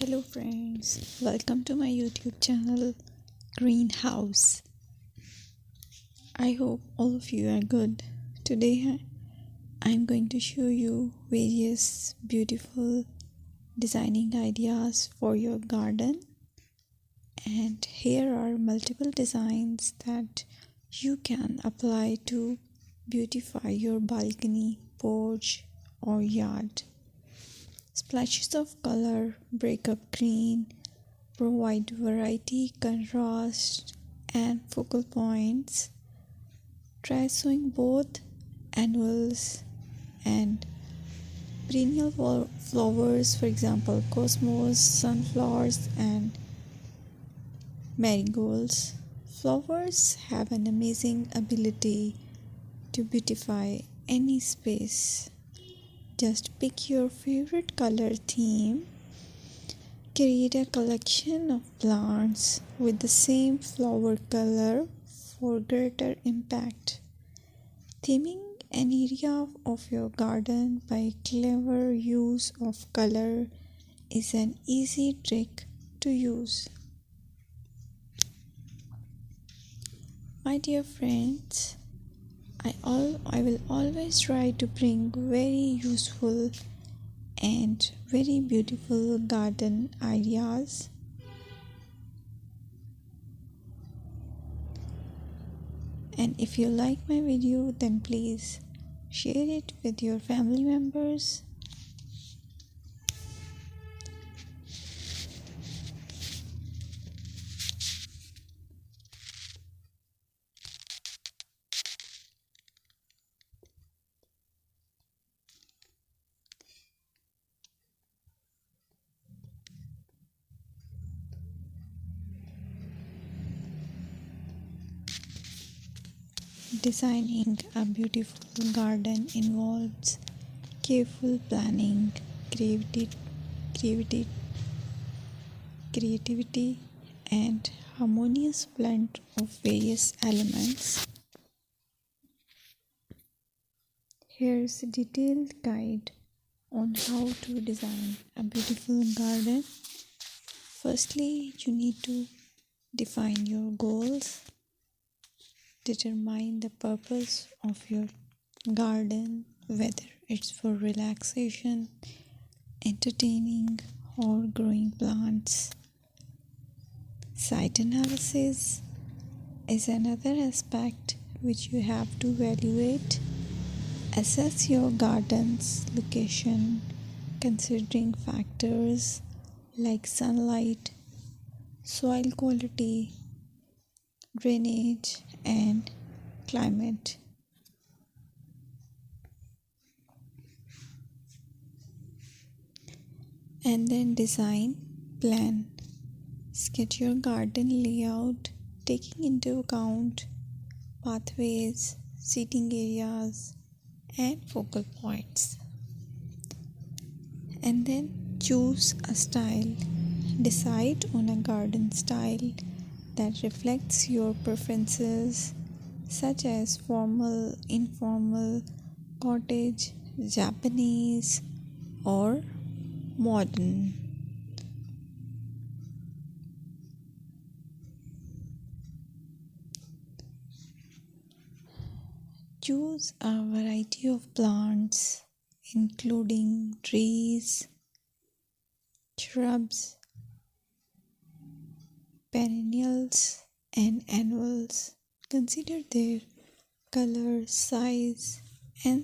Hello friends, welcome to my YouTube channel Greenhouse. I hope all of you are good. Today I'm going to show you various beautiful designing ideas for your garden, and here are multiple designs that you can apply to beautify your balcony, porch or yard. Splashes of color break up green, provide variety, contrast, and focal points. Try sowing both annuals and perennial flowers, for example, cosmos, sunflowers, and marigolds. Flowers have an amazing ability to beautify any space. Just pick your favorite color theme. Create a collection of plants with the same flower color for greater impact. Theming an area of your garden by clever use of color is an easy trick to use. My dear friends, I will always try to bring very useful and very beautiful garden ideas. And if you like my video, then please share it with your family members. Designing a beautiful garden involves careful planning, creativity, creativity, and harmonious blend of various elements. Here's a detailed guide on how to design a beautiful garden. Firstly, you need to define your goals. Determine the purpose of your garden, whether it's for relaxation, entertaining, or growing plants. Site analysis is another aspect which you have to evaluate. Assess your garden's location, considering factors like sunlight, soil quality, drainage, and climate. And then design, plan. Sketch your garden layout, taking into account pathways, seating areas, and focal points. And then choose a style. Decide on a garden style that reflects your preferences, such as formal, informal, cottage, Japanese, or modern. Choose a variety of plants, including trees, shrubs, perennials, and annuals. Consider their color, size, and